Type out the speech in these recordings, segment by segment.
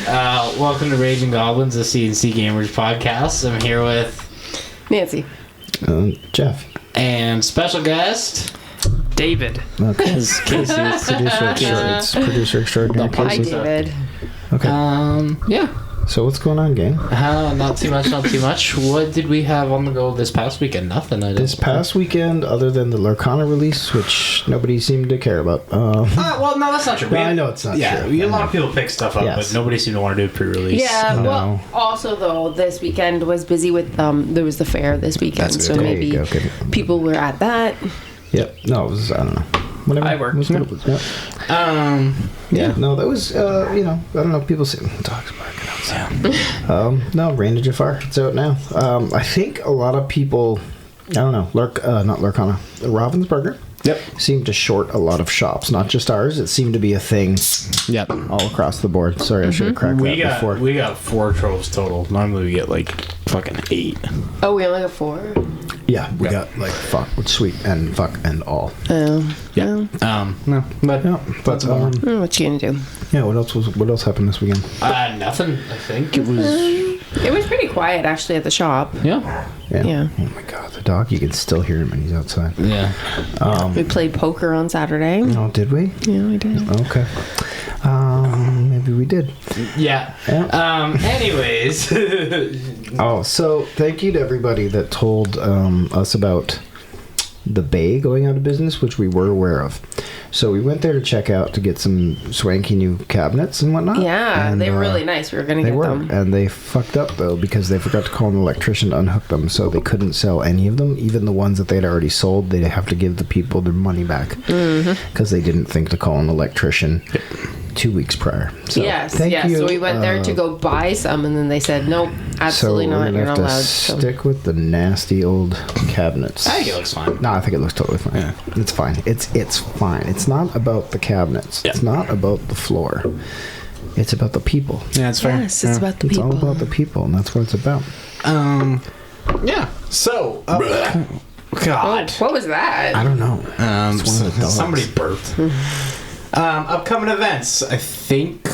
Welcome to Raging Goblins, the CNC Gamers podcast. I'm here with Nancy, Jeff, and special guest David. Okay. is Casey. It's producer extraordinary. Hi, Casey. David. Okay. Yeah. So what's going on, gang? Not too much. What did we have on the go this past weekend? Nothing. This past weekend, other than the Lurkana release, which nobody seemed to care about. Well, no, that's not true. I know it's not true. We had a lot of people pick stuff up, Yes. but nobody seemed to want to do a pre-release. Yeah, No. well, also, though, this weekend was busy with, there was the fair this weekend, That's so good. There maybe you go, good. people were at that. Yep. No, it was, I don't know. Whatever. I worked. It was what it was. Yep. Yeah. No, that was, I don't know, people say, dogs barking outside. No, Rain to Jafar. It's out now. I think a lot of people, I don't know, not Lurkana, Ravensburger. Yep. Seemed to short a lot of shops, not just ours. It seemed to be a thing Yep. all across the board. Sorry, I should have cracked that before. We got 4 troves total. Normally we get like fucking 8. Oh, we only got 4? Yeah, we got like fuck, sweet, and fuck, and all. Oh. Yeah. No, but Yeah, but What you gonna do? yeah. What else happened this weekend? nothing. I think it was. It was pretty quiet, actually, at the shop. Yeah. Yeah. Oh my god, the dog! You can still hear him when he's outside. Yeah. We played poker on Saturday. Oh, did we? Yeah, we did. Okay. Maybe we did. Yeah. Yeah. Anyways. Oh, so thank you to everybody that told us about the Bay going out of business, which we were aware of. So we went there to check out to get some swanky new cabinets and whatnot. Yeah, and, they were really nice. We were gonna get them. And they fucked up though because they forgot to call an electrician to unhook them, so they couldn't sell any of them. Even the ones that they'd already sold, they'd have to give the people their money back because they didn't think to call an electrician 2 weeks prior. So, Yes. thank you. So we went there to go buy some, and then they said, nope, absolutely so not. we're gonna You're have not to allowed. So. stick with the nasty old cabinets. I think it looks fine. No, I think it looks totally fine. Yeah. It's fine. It's fine. It's not about the cabinets. Yeah. It's not about the floor. It's about the people. Yeah, it's fair. Yes, it's about the It's people. all about the people, and that's what it's about. Yeah. So. God. What was that? I don't know. It's one of the dogs. Somebody burped. Upcoming events. I think.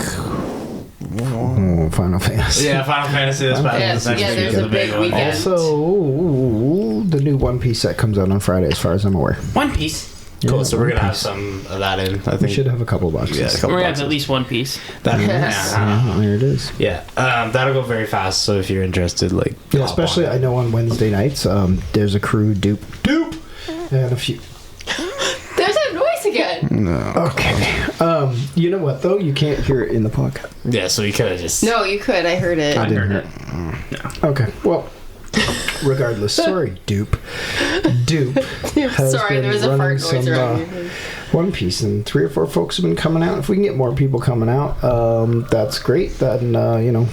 Oh, Final Fantasy. Yeah, Final Fantasy this past Yes, next yeah, week there's is a the big one. weekend. Also, the new One Piece set comes out on Friday, as far as I'm aware. One Piece. Cool. So we're gonna have some of that in. I We think should have a couple boxes. Yeah, a couple We're gonna have boxes. at least one piece. That, Yes. yeah. There it is. Yeah. That'll go very fast. So if you're interested, like. Yeah, hop especially on. I know on Wednesday nights, there's a crew dupe, and a few. There's that noise again. Okay. You know what though? You can't hear it in the podcast. Yeah. So you could have just. No, you could. I heard it. I didn't heard hear it. Okay. Well, regardless, sorry, dupe. Has Sorry, there been was a running fart noise some, around here. One Piece, and 3 or 4 folks have been coming out. If we can get more people coming out, that's great. Then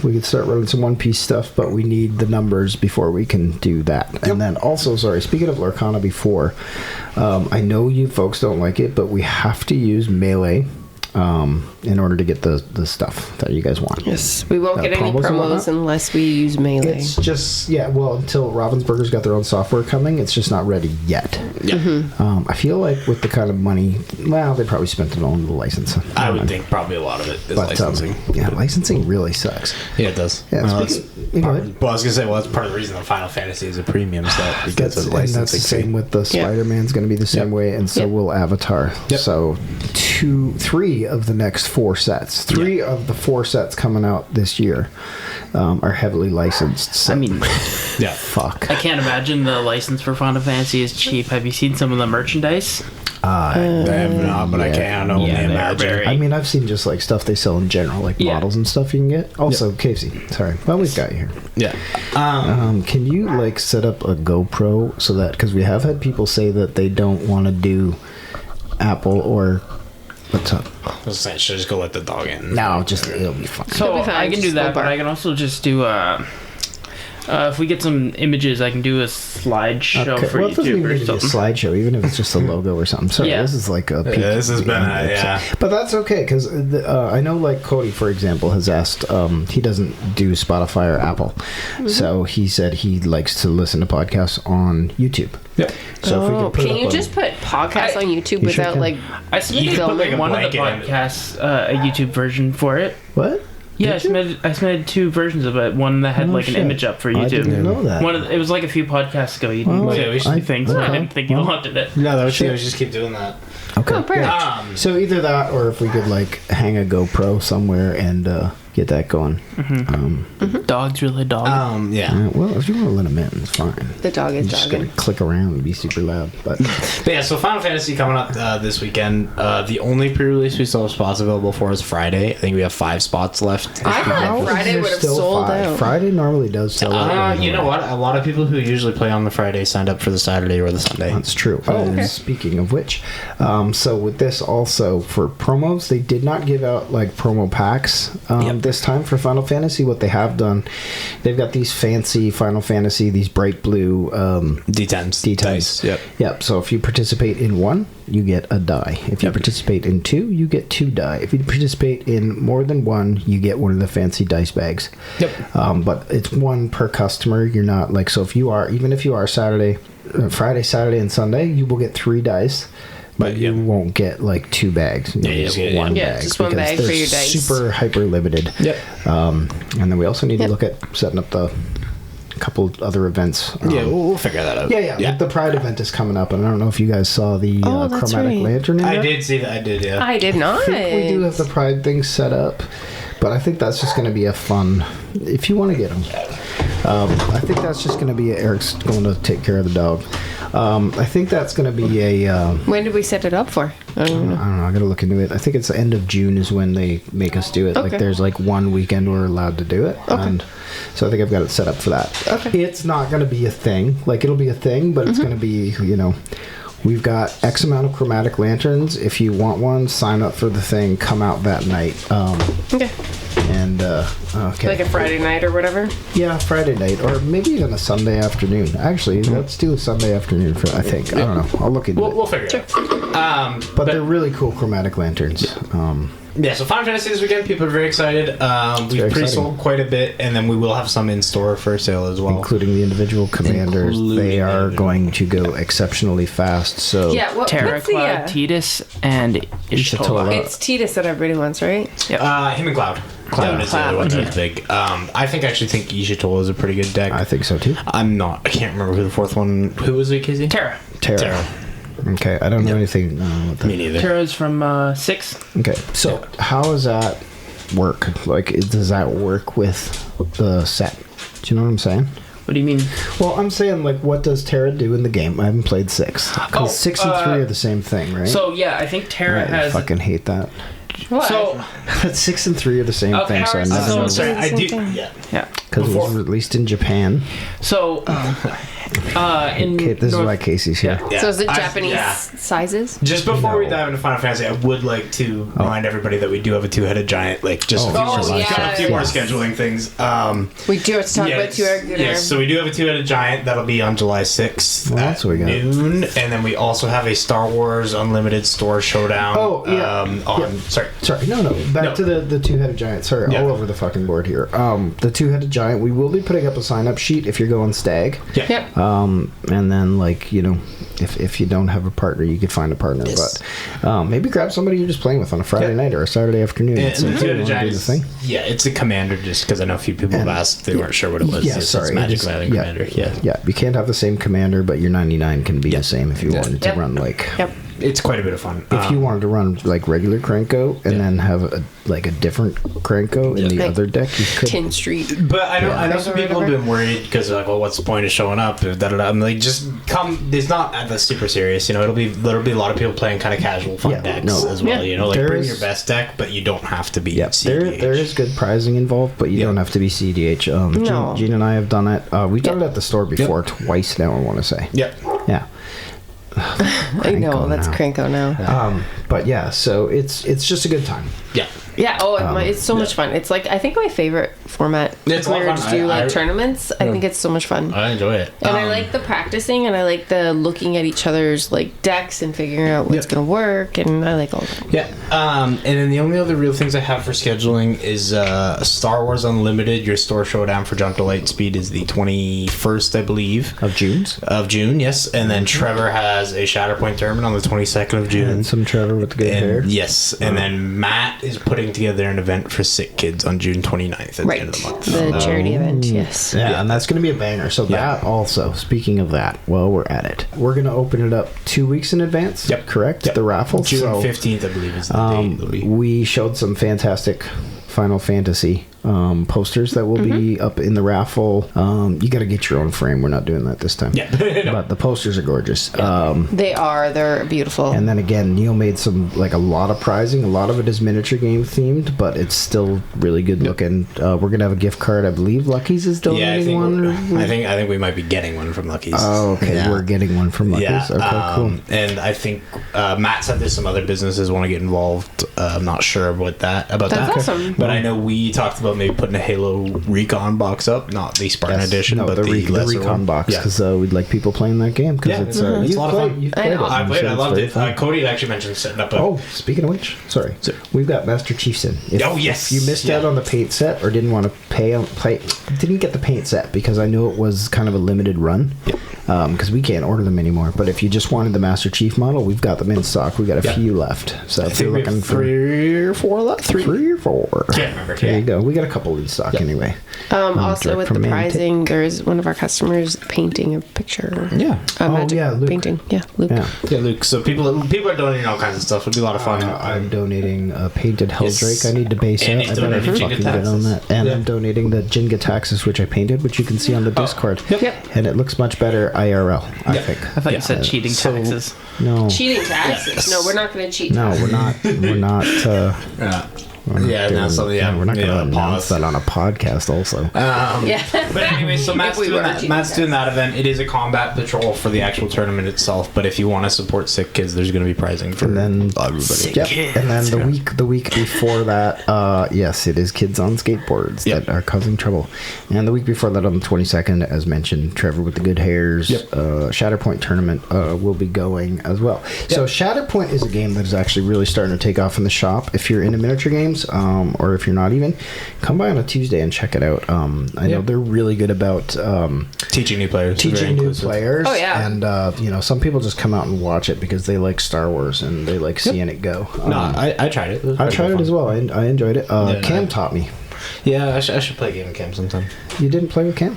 we could start running some One Piece stuff, but we need the numbers before we can do that. And then also, sorry, speaking of Lurkana before, I know you folks don't like it, but we have to use Melee in order to get the stuff that you guys want. Yes, we won't get any promos and promos whatnot? unless we use Melee. It's just, until Ravensburger's got their own software coming, it's just not ready yet. Yeah. I feel like with the kind of money, well, they probably spent it on the license. I would think probably a lot of it is But, licensing. licensing really sucks. Yeah, it does. Yeah, Well, speaking- that's go ahead. I was gonna say, that's part of the reason that Final Fantasy is a premium set because of And licensing. that's the same fee. with the Spider-Man's going to be the same Yep. way, and so Yep. will Avatar. Yep. So 3 of the next 4 sets, 3 of the 4 sets coming out this year are heavily licensed. So I mean, Yeah. fuck. I can't imagine the license for Final Fantasy is cheap. Have you seen some of the merchandise? I have not, but I yeah. can't only Yeah, they're imagine. very- I mean, I've seen just like stuff they sell in general, like Yeah. models and stuff you can get. Also, Casey, sorry. Well, we've got you here. Yeah. Can you like set up a GoPro so that, because we have had people say that they don't want to do Apple or what's up? I was saying, should I just go let the dog in? No, just it'll be fine. So It'll be fine, I can do just go that, but bark. I can also just do if we get some images, I can do a slideshow for well, it doesn't YouTube even or need to be a something. slideshow, even if it's just a logo or something. Sorry, Yeah. this is like a peek. Yeah, this has been a, So- yeah. But that's okay, because I know, like, Cody, for example, has asked, he doesn't do Spotify or Apple. So he said he likes to listen to podcasts on YouTube. Yep. So if we Oh, can put can it you up just put podcasts on YouTube You sure without can. like? I submitted You could put, like, a one of the blanket in it. podcasts a YouTube version for it. What? Yeah, Did you? I submitted 2 versions of it. One that had Oh, like an shit. image up for I YouTube. didn't know that. It was like a few podcasts ago. You didn't Well, say yeah, we should- anything, so I okay. didn't think you Well. wanted it. No, that was Shit. I just keep doing that. Okay. Oh, perfect. So either that, or if we could like hang a GoPro somewhere and get that going. Dog's really dog. Yeah. Well, if you want to let them in, it's fine. The dog is Just gonna jogging. click around and be super loud. But But yeah, so Final Fantasy coming up this weekend. The only pre-release we still have spots available for is Friday. I think we have 5 spots left. I thought Friday There's would have still sold 5. out. Friday normally does sell out. You know what? A lot of people who usually play on the Friday signed up for the Saturday or the Sunday. That's true. okay. Speaking of which, so with this also for promos, they did not give out like promo packs this time for Final Fantasy. What they have done, they've got these fancy Final Fantasy, these bright blue D10s. D10s. Yep. Yep. So if you participate in one, you get a die. If you participate in 2, you get 2 die. If you participate in more than one, you get one of the fancy dice bags. Yep. But it's 1 per customer. You're not like, so if you are, even if you are Friday, Saturday, and Sunday, you will get 3 dice. But Right, you yeah. won't get like 2 bags. You you get just get- one yeah, bag. just one because bag for they're your dice. Super hyper limited. Yep. And then we also need Yep. to look at setting up the couple other events. Yeah, we'll figure that out. Yeah. The Pride event is coming up, and I don't know if you guys saw the Oh, that's chromatic right. lantern. In I there. did see that. I did, yeah. I did not. I think we do have the Pride thing set up, but I think that's just going to be a fun. If you want to get them, I think that's just going to be Eric's going to take care of the dog. I think that's going to be a. When did we set it up for? I don't even know. I don't know. I got to look into it. I think it's the end of June is when they make us do it. Like Okay. there's like one weekend we're allowed to do it, and so I think I've got it set up for that. Okay. It's not going to be a thing. Like it'll be a thing, but it's going to be We've got X amount of chromatic lanterns. If you want one, sign up for the thing. Come out that night. Okay. And okay. Like a Friday night or whatever. Yeah, Friday night, or maybe even a Sunday afternoon. Actually, let's do a Sunday afternoon for. I think I don't know. I'll look into it. We'll figure it out. But they're really cool chromatic lanterns. Yeah, so Final Fantasy this weekend, people are very excited. We've very pre-sold exciting. quite a bit, and then we will have some in store for sale as well. Including the individual commanders, Including they the are individual. going to go exceptionally fast. So Yeah. What's the? Terracloud, Titus, and Ishtola. Ishtola. It's Titus that everybody wants, right? Him and Cloud. Cloud is the other one that's big. I actually think Ishitola is a pretty good deck. I think so too. I can't remember who the 4th one. Who was it, Casey? Terra. Terra. Okay, I don't know anything. What Me that. neither. Terra's from 6. Okay, so how does that work? Like, does that work with the set? Do you know what I'm saying? What do you mean? Well, I'm saying, like, what does Terra do in the game? I haven't played 6. Oh, Because 6 and 3 are the same thing, right? So yeah, I think Terra I has. fucking hate that. What? So 6 and 3 are the same Okay, thing, so I so- never know. Sorry, I do. Same thing. Yeah. yeah. Because it was released in Japan. So in Okay, this is North- why Casey's here. Yeah. So is it I- Japanese yeah. sizes? Just before we No. dive into Final Fantasy, I would like to remind everybody that we do have a 2-headed giant. Like, just a few, Oh, more, yeah. a few more scheduling things. We do have to talk about two-headed dinner. Yes, so we do have a 2-headed giant that'll be on July 6th Well, at that's what we got. noon, and then we also have a Star Wars Unlimited Store Showdown. Oh, yeah. Sorry. Sorry, no. Back No. to the two-headed giant. Sorry, Yeah. all over the fucking board here. The two-headed giant. We will be putting up a sign-up sheet if you're going stag. Yeah. Yep. And then, like, if you don't have a partner, you could find a partner. Yes. But maybe grab somebody you're just playing with on a Friday night or a Saturday afternoon. And So the if you 2-headed wanna giant do the is, thing. yeah, it's a commander just because I know a few people have asked. They weren't sure what it was. Yeah, It's sorry. Magic it is- Island Commander. Yeah. Yeah, you can't have the same commander, but your 99 can be Yeah. the same if you Yeah. wanted to Yep. run, like... Yep. It's quite a bit of fun. If you wanted to run like regular Cranko and then have a different Cranko in the Like other deck, you could. Tin Street. But I know, Yeah. I know some people have Whatever. been worried because like, well, what's the point of showing up? Da, da, da. I'm like, just come. It's not that super serious, there'll be a lot of people playing kind of casual fun Yeah, decks no. as well. Yeah. Like There bring is- your best deck, but you don't have to be. Yeah, CDH. there is good prizing involved, but you Yeah. don't have to be CDH. No. Gene and I have done it. We've done Yeah. it at the store before twice now, I want to say. Yep. Yeah. I know, Cranko that's now. Cranko now. But yeah, so it's just a good time. Yeah. Yeah, it's so much fun. It's like, I think my favorite format. It's if a we lot were of to fun. do I- tournaments, I think it's so much fun. I enjoy it. And I like the practicing, and I like the looking at each other's like decks and figuring out what's Yeah. gonna work, and I like all that. Yeah. And then the only other real things I have for scheduling is Star Wars Unlimited. Your store showdown for Jump to Light Speed is the 21st, I believe. Of June's? Of June, yes. And then Trevor has a Shatterpoint tournament on the 22nd of June. And some Trevor Trevor with the good hair. Yes, and then Matt is putting together an event for sick kids on June 29th at Right. the end of the month. The charity event, yes. Yeah, and that's going to be a banger. So that also, speaking of that, well, we're at it. We're going to open it up 2 weeks in advance. Yep. Correct? Yep. The raffle. June So, 15th, I believe, is the date. It'll be. we showed some fantastic Final Fantasy posters that will be up in the raffle. You got to get your own frame. We're not doing that this time. Yeah. No. But the posters are gorgeous. They're beautiful. And then again, Neil made a lot of prizing. A lot of it is miniature game themed, but it's still really good looking. We're gonna have a gift card. I believe Lucky's is donating one. I think we might be getting one from Lucky's. Oh, okay. Yeah. We're getting one from Lucky's. Yeah. Okay, cool. And I think Matt said there's some other businesses want to get involved. I'm not sure about that. That's awesome. But I know we talked about maybe putting a Halo Recon box up, not the Spartan edition, but the lesser Recon one. box, Yeah. because we'd like people playing that game. Because Yeah. it's It's a lot of fun. You've I played know. it. I I'm played. sure I it's loved very it. fun. Cody had actually mentioned setting up a. Oh, speaking of which, sorry. So- We've got Master Chiefs in. Oh, yes. If you missed Yeah. out on the paint set or didn't want to didn't get the paint set because I knew it was kind of a limited run. Because we can't order them anymore. But if you just wanted the Master Chief model, we've got them in stock. We got a few left. So I if think you're we have looking for 3 or 4 left. 3 or 4, Can't remember. There Yeah. you go. We got a couple in stock anyway. Also, direct with the from Mantic. prizing, there's one of our customers painting a picture. Yeah. A magic Luke. painting. Yeah, Luke. Yeah. Yeah, Luke. So people are donating all kinds of stuff. It'll be a lot of fun. I'm donating a painted Helldrake. Yes. I need to base And out. he's I better donating fucking get on Jingataxis. that. And Yeah. I'm donating the Jingataxis, which I painted, which you can see on the Discord. Yep. And it looks much better IRL, I Yeah. think. I thought Yeah. you said cheating So- taxes. No. Cheating taxes. No, we're not going to cheat. No, we're not. We're not. Yeah. We're not Yeah, doing- that's something. Yeah, we're not going to announce pause. that on a podcast. Also, Yeah. But anyway, so Matt's, If we doing were that, cheating Matt's doing that event. It is a combat patrol for the actual tournament itself. But if you want to support sick kids, there's going to be prizing for and then everybody. Yep. And then the week before that, yes, it is kids on skateboards that are causing trouble. And the week before that, on the 22nd, as mentioned, Trevor with the good hairs, Shatterpoint tournament will be going as well. So Shatterpoint is a game that is actually really starting to take off in the shop. If you're into miniature games, or if you're not even, come by on a Tuesday and check it out. I know they're really good about Teaching new players. Very teaching new inclusive. players. Oh, yeah. And some people just come out and watch it because they like Star Wars and they like seeing it go. No, I tried it. I tried it as well. I enjoyed it. Cam taught me. Yeah, I should play a game of Cam sometime. You didn't play with Cam?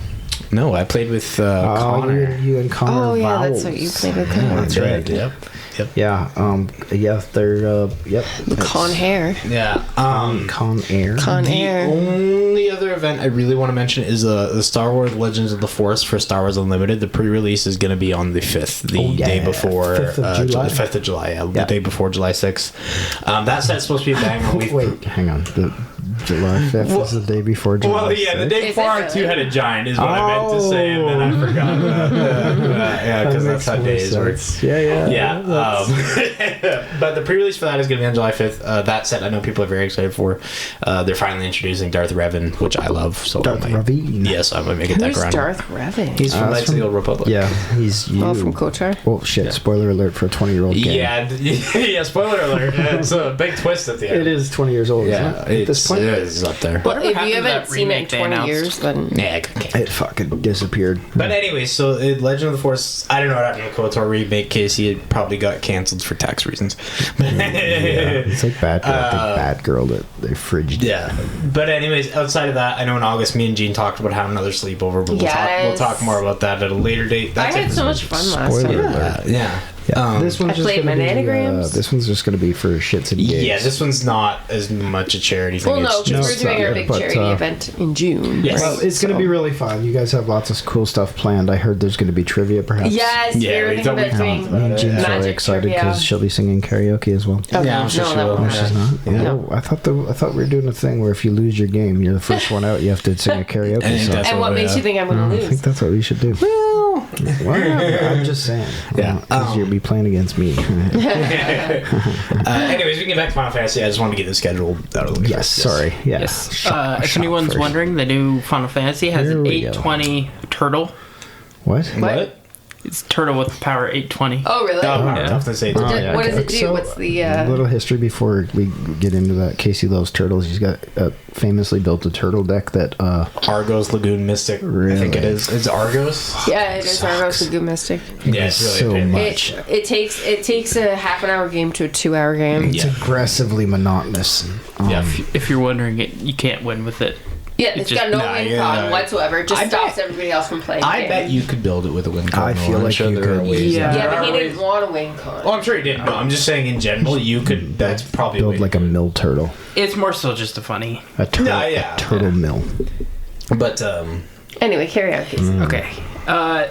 No, I played with Connor. You and Connor. Oh, yeah, that's Vowels. what you played with. Yeah, that's right. Yep. Yeah. They're. Yep. Con hair. Yeah. Con Air. Con The air. only other event I really want to mention is the Star Wars Legends of the Force for Star Wars Unlimited. The pre-release is going to be on the 5th, the day before 5th of July. 5th of July, the day before July 6th. That set's supposed to be a banger. Wait, hang on. The July 5th is the day before July. Well, yeah, the 6th? day before our two-headed giant is what I meant to say, and then I forgot about that. Yeah, because that's how days work. Yeah. But the pre-release for that is going to be on July 5th. That set I know people are very excited for. They're finally introducing Darth Revan, which I love. So Darth Revan. Yes, I might make it that Who's around. Darth Revan? He's from that's Knights of the from- Old Republic. Yeah, he's you. Oh, from KOTOR? Oh shit! Spoiler alert for a 20-year-old game. Yeah, spoiler alert. It's a big twist at the end. It is 20 years old. Yeah, isn't it? At this point, it is up there. Well, if happened you to that haven't seen it in remake they 20 announced? years, then... Yeah, okay. it fucking disappeared. But anyway, so Legend of the Force, I don't know what happened to the KOTOR remake, Casey. It probably got cancelled for tax reasons. Yeah, it's like Bad Girl that they fridged. Yeah. But anyways, outside of that, I know in August me and Gene talked about having another sleepover, but we'll Yes. talk more about that at a later date. I That's it had for so this much fun Spoiler last time. alert. Yeah. This one's I just played gonna be, Mananagrams. this one's just going to be for shits and gigs. Yeah, this one's not as much a charity thing. Well, no, it's because just we're doing our not, big but, charity event in June. Yes. Well, it's going to be really fun. You guys have lots of cool stuff planned. I heard there's going to be trivia, perhaps. Yes, Yeah, we were we thinking don't- about doing Me and Jean's really magic excited trivia. because she'll be singing karaoke as well. Okay. Yeah, I'm sure no, she that will. won't Oh, she's happen. not. Yeah. No. I thought we were doing a thing where if you lose your game, you're the first one out. You have to sing a karaoke And song. that's And what what, makes yeah. you think I'm going to I think lose? that's what we should do. Well, I'm just saying. Yeah. because you'll be playing against me. Anyways, we can get back to Final Fantasy. I just wanted to get the schedule out of the way. Yes. first. Sorry. Yeah. Yes. Shop If anyone's first. wondering, the new Final Fantasy has Here an we go. 820 turtle. What? What? It's turtle with power 820. Oh, really? Oh, Yeah. I was gonna say. What does it do? So, What's the... A little history before we get into that. Casey loves turtles. He's got famously built a turtle deck that Argos Lagoon Mystic. I think it Really? is. It's Argos. Yeah, it is Sucks. Argos Lagoon Mystic. Yeah, it's really so a pain. much. It takes a half an hour game to a 2 hour game. It's Yeah. aggressively monotonous. Yeah. If you're wondering it, you can't win with it. Yeah, it's just- got no Nah, win yeah. con whatsoever. It just I stops bet- everybody else from playing. I the bet game. you could build it with a win con. I feel I'm like sure you there are could. ways. Yeah. Yeah, but he There are didn't ways. want a win con. Oh, I'm sure he didn't. No, I'm just saying in general, you could. That's probably Build like a mill turtle. It's more so just a funny. A turtle, Yeah. a turtle mill. But Anyway, carry on, Casey. Okay.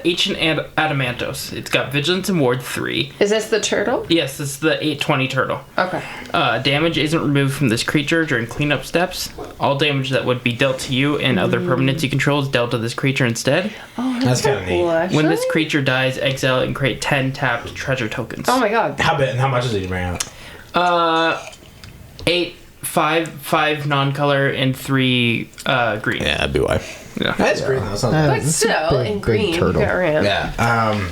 Ancient Adamantos. It's got Vigilance and Ward 3. Is this the turtle? Yes, it's the 820 turtle. Okay. Damage isn't removed from this creature during cleanup steps. All damage that would be dealt to you and other permanents you control is dealt to this creature instead. Oh, That's kinda neat. cool, actually. When this creature dies, exile and create 10 tapped treasure tokens. Oh my god. how much does he bring out? 5 non-color and 3 green. Yeah, that'd be why. Yeah. That's green. That's not bad. But It's a still, big, in big green, you turtle. got ramp. Yeah.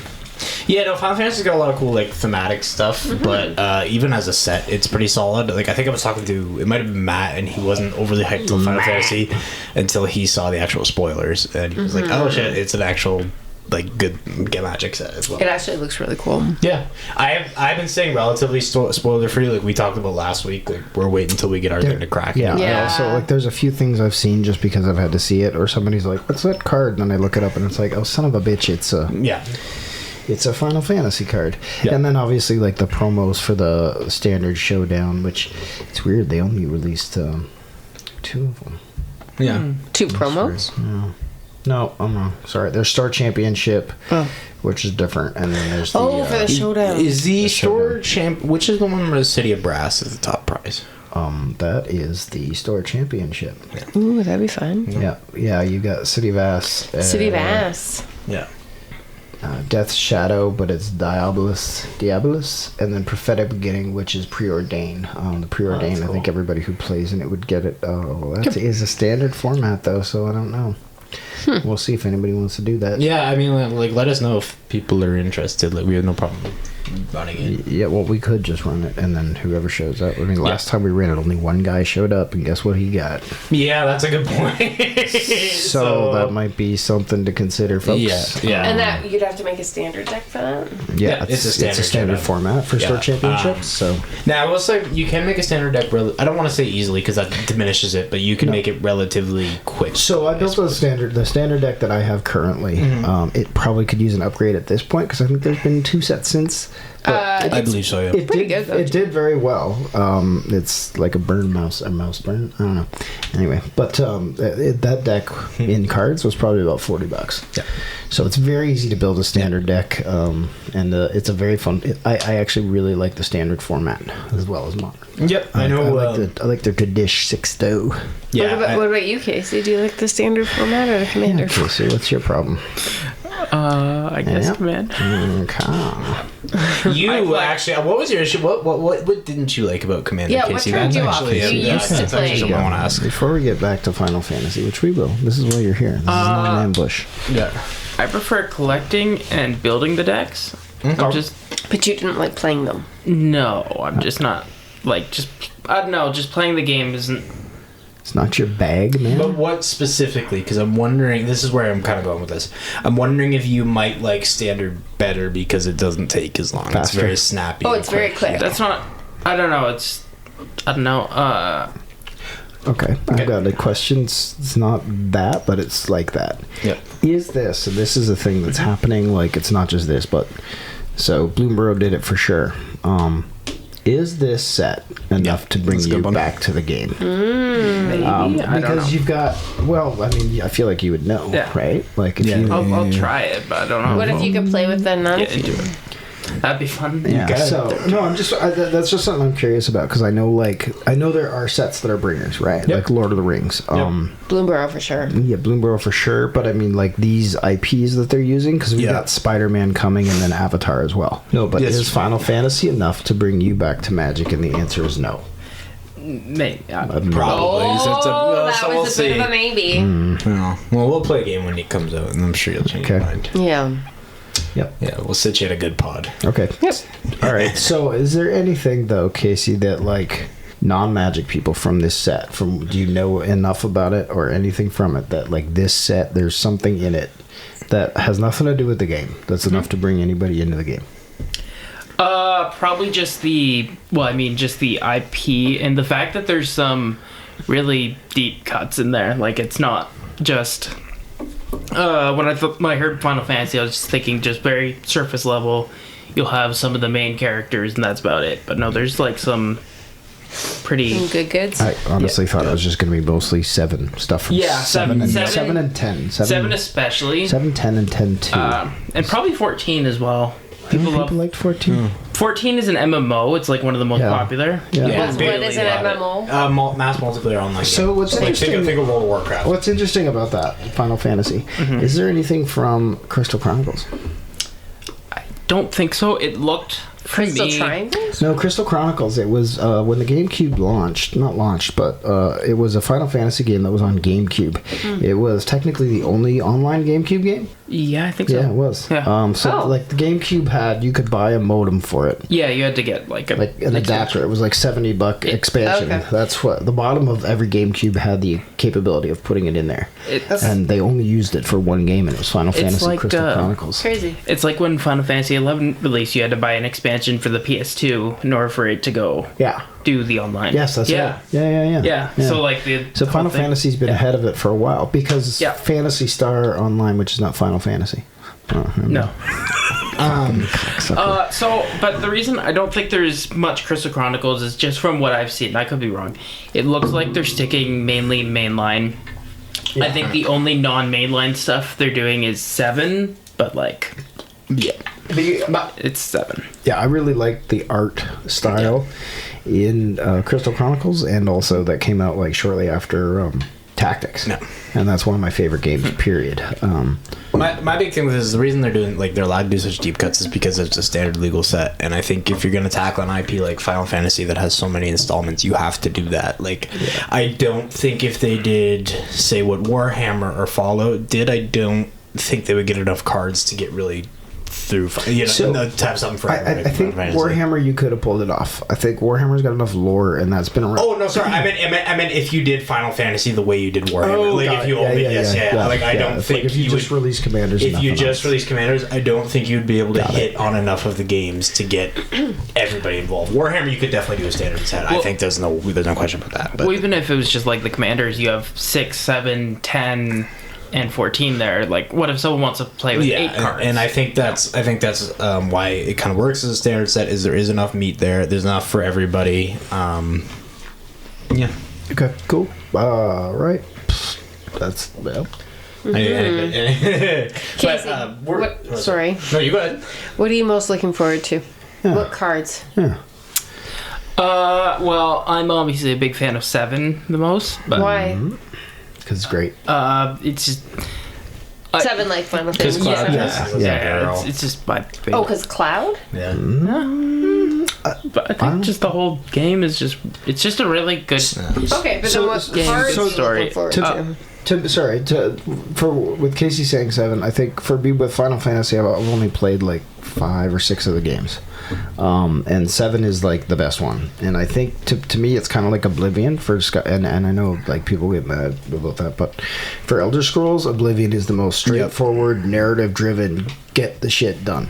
Yeah, no, Final Fantasy's got a lot of cool, like, thematic stuff, but even as a set, it's pretty solid. Like, I think I was talking to, it might have been Matt, and he wasn't overly hyped on Final Fantasy until he saw the actual spoilers, and he was like, oh shit, it's an actual, like, good Get Magic set as well. It actually looks really cool. Yeah. I've been saying relatively spoiler-free, like we talked about last week, like, we're waiting until we get our thing to crack. Yeah, Yeah. I also, like, there's a few things I've seen just because I've had to see it, or somebody's like, what's that card? And then I look it up, and it's like, oh, son of a bitch, it's a Final Fantasy card. Yeah. And then obviously like the promos for the standard showdown, which it's weird they only released 2 of them. Yeah. 2 promos? No, I'm wrong. Sorry, there's Star Championship, Oh. which is different, and then there's the For the showdown. Is the showdown. store champ, which is the one where the City of Brass is the top prize? that is the Store Championship. Ooh, that'd be fun. Yeah, you got City of Ass. City of Ass. Yeah. Death's Shadow, but it's Diabolus, and then Prophetic Beginning, which is Preordain. The Preordain, I think everybody who plays in it would get it. Oh, that is a standard format, though, so I don't know. We'll see if anybody wants to do that. Yeah, I mean, like, let us know if people are interested. Like, we have no problem running it. Yeah, well, we could just run it, and then whoever shows up. I mean, last time we ran it, only one guy showed up, and guess what he got? Yeah, that's a good point. So that might be something to consider, folks. Yeah. And that you'd have to make a standard deck for that? Yeah, it's a standard standard showdown. format for Store Yeah, Championships. So Now, I will say you can make a standard deck. I don't want to say easily because that diminishes it, but you can make it relatively quick. So I built the standard deck that I have currently. It probably could use an upgrade at this point because I think there's been 2 sets since. But I believe so. Yeah. it pretty did. good, though. It did very well. It's like a mouse burn. I don't know. Anyway, but that deck in cards was probably about $40. Yeah. So it's very easy to build a standard deck, and it's a very fun. I actually really like the standard format as well as modern. Yep, I know. I like the Tradish 6-0. Yeah. What about you, Casey? Do you like the standard format or the commander? Okay, so what's your problem? I guess, Yeah. man. Okay. You actually, what was your issue? What didn't you like about Commander? Yeah, what Casey? turned That's you off? actually- You yeah, used to that's actually play- something I want to ask. Before we get back to Final Fantasy, which we will, this is why you're here. This is not an ambush. Yeah. I prefer collecting and building the decks. I'm just But you didn't like playing them. no. I'm just not like just. I don't know. Just playing the game isn't. It's not your bag, man. But what specifically? Because I'm wondering. This is where I'm kind of going with this. I'm wondering if you might like standard better because it doesn't take as long. It's Faster. very snappy. Oh, and it's very quick. That's not. I don't know. It's. I don't know. Okay, I've got a question. It's not that, but it's like that. Yep. Is this, and this is a thing that's happening, like it's not just this, but so Bloomberg did it for sure. Is this set enough to bring that's a good you one. back to the game? Maybe. I don't know. Because you've got, well, I mean, I feel like you would know, Yeah. right? Like if Yeah. you, I'll try it, but I don't know. What if you could play with the non? Get into it? That'd be fun. yeah. got it. So no, I'm just that's just something I'm curious about because I know there are sets that are bringers, right? Yep. Like Lord of the Rings. Bloomberg for sure. Yeah, Bloomberg for sure, but I mean, like these IPs that they're using, because we Yeah. got Spider-Man coming and then Avatar as well. No, but Yes. is Final Fantasy enough to bring you back to Magic? And the answer is no. Maybe. Probably. Oh, So that so we'll was a bit see. of a maybe. Yeah. Well, we'll play a game when it comes out, and I'm sure you'll change your Okay. mind. Yeah. Yep. Yeah, we'll sit you in a good pod. Okay. Yep. All right. So, is there anything though, Casey, that like non-magic people from this set, do you know enough about it or anything from it that like this set, there's something in it that has nothing to do with the game that's enough to bring anybody into the game? Probably just the IP and the fact that there's some really deep cuts in there. Like, it's not just when I heard Final Fantasy, I was just thinking just very surface level. You'll have some of the main characters and that's about it. But no, there's like some pretty Good goods. I honestly thought it was just going to be mostly 7 stuff from 7 and 10. 7 especially. 7, 10, and 10 too. And probably 14 as well. People liked 14. 14 is an MMO. It's like one of the most popular. Yeah. What is an MMO? Mass multiplayer online. So what's like, interesting? think of World of Warcraft. What's interesting about that Final Fantasy? Is there anything from Crystal Chronicles? I don't think so. It looked for Crystal me. Triangles? No, Crystal Chronicles. It was when the GameCube not launched, but it was a Final Fantasy game that was on GameCube. It was technically the only online GameCube game. Yeah, I think so. Yeah, it was. Yeah. Like the GameCube you could buy a modem for it. Yeah, you had to get like An adapter. It was like $70 expansion. Okay. That's what the bottom of every GameCube had the capability of putting it in there. And they only used it for one game, and it was Final Fantasy like, Crystal Chronicles. Crazy. It's like when Final Fantasy 11 released, you had to buy an expansion for the PS2 in order for it to go Yeah. do the online. Yes, that's right. Yeah. So like So Final Fantasy's been ahead of it for a while because Yeah. Phantasy Star Online, which is not Final Fantasy. No. Sucker. But the reason I don't think there's much Crystal Chronicles is just from what I've seen. I could be wrong. It looks like they're sticking mainly mainline. I think the only non-mainline stuff they're doing is 7, but like, yeah, it's 7. Yeah, I really like the art style in Crystal Chronicles, and also that came out like shortly after Tactics. No. And that's one of my favorite games, period. My big thing with this is the reason they're allowed to do such deep cuts is because it's a standard legal set, and I think if you're going to tackle an IP like Final Fantasy that has so many installments, you have to do that. Like, I don't think if they did, say, what Warhammer or Fallout did, I don't think they would get enough cards to get really through, to have something for everybody. I think Warhammer, you could have pulled it off. I think Warhammer's got enough lore, and that's been around. Oh no, sorry. I meant if you did Final Fantasy the way you did Warhammer, if you only I don't think if you just release Commanders. If you just release Commanders, I don't think you'd be able to hit on enough of the games to get everybody involved. Warhammer, you could definitely do a standard set. I think there's no question about that. But. Well, even if it was just like the Commanders, you have 6, 7, 10. And 14 there. Like, what if someone wants to play with 8 cards? And I think that's why it kind of works as a standard set. Is there is enough meat there? There's enough for everybody. Yeah. Okay. Cool. Right. That's Casey, sorry. No, you go ahead. What are you most looking forward to? Yeah. What cards? Yeah. Well, I'm obviously a big fan of 7 the most. But Why? Because it's great. It's just 7 like Final Fantasy. It's just my favorite. Oh, because Cloud? Yeah. But I think just the whole game is it's just a really good. Okay, but then what game, cards good are you story. looking forward to? With Casey saying 7, I think for me with Final Fantasy, I've only played like 5 or 6 of the games, and 7 is like the best one. And I think to me, it's kind of like Oblivion and I know like people get mad about that, but for Elder Scrolls, Oblivion is the most straightforward, narrative-driven, get the shit done.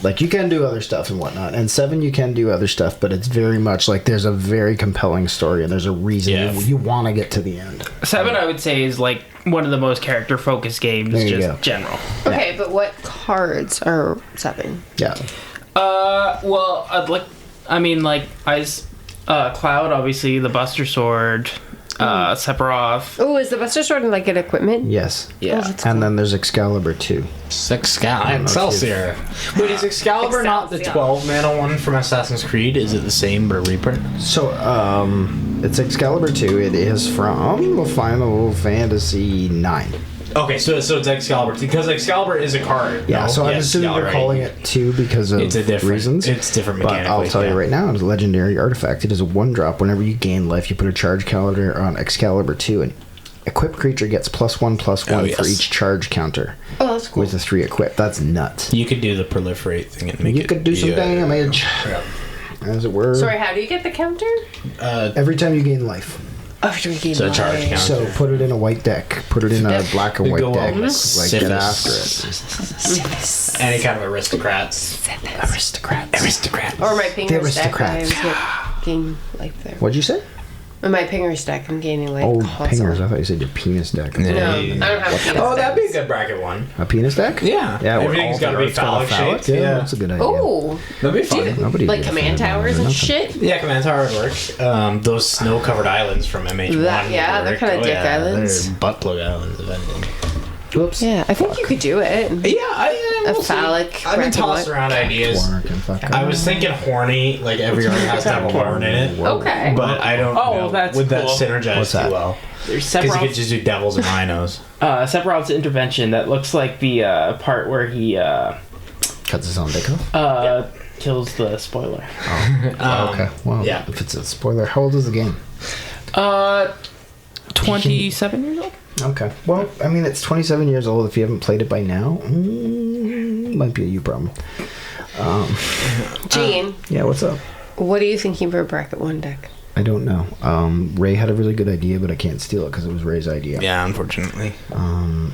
Like you can do other stuff and whatnot, and 7 you can do other stuff, but it's very much like there's a very compelling story and there's a reason you want to get to the end. 7 I would say is like one of the most character focused games, just general. Okay, but what cards are 7? Yeah. Well, Cloud, obviously, the Buster Sword, Sephiroth. Oh, is the Buster Sword like an equipment? Yes. Yeah. And then there's Excalibur 2. Excelsior. Wait, is Excalibur not the 12 mana one from Assassin's Creed? Is it the same but a reprint? So, it's Excalibur 2. It is from Final Fantasy 9. Okay, so it's Excalibur because Excalibur is a card. Yeah, so I'm assuming they're calling it 2 because of reasons. It's different But mechanically. I'll tell you right now, it's a legendary artifact. It is a 1-drop. Whenever you gain life, you put a charge calendar on Excalibur 2, and equipped creature gets +1/+1 for each charge counter. Oh, that's cool. With the 3 equipped. That's nuts. You could do the proliferate thing and make You could do some damage. Yeah. As it were. Sorry, how do you get the counter? Every time you gain life. After we gain So charge life. counter. So put it in a white deck. Put it in a black and white Go deck. on Like, with get Syphilis. after it. Any kind of aristocrats. Aristocrats. Or my pingers deck, I aristocrats. gain life there. What'd you say? In my pingers deck, I'm gaining life. Oh, constantly. pingers. I thought you said your penis deck. Yeah. No, I don't have penis Oh, that'd be a decks. good bracket one. A penis deck? Yeah. Yeah, where Everything's all gotta the be art's got a phallic shaped. Yeah, that's a good idea. Oh, That'd be fun. Nobody like gets command that. towers and Nothing. shit. Yeah, Command Tower would work. Those snow-covered islands from MH1. That- yeah, would they're work. kinda dick islands. They're butt plug islands, if anything. Whoops. Yeah, I think you could do it. Yeah, A phallic I've been bracket tossing one. around ideas. Work and fuck I was thinking horny, like every art has to have a horn in it. Okay. But I don't Oh, know. that's would that cool. synergize What's that? too well? There's Because you could Sephiroth's, just do devils and rhinos. Sephiroth's intervention that looks like the part where he Cuts his own dick off? kills the spoiler. Okay. Well, yeah. if it's a spoiler, how old is the game? 27 years old? Okay. Well, I mean, it's 27 years old. If you haven't played it by now, might be a you problem. Gene, Yeah, what's up? what are you thinking for a bracket one deck? I don't know. Ray had a really good idea, but I can't steal it because it was Ray's idea. Yeah, unfortunately.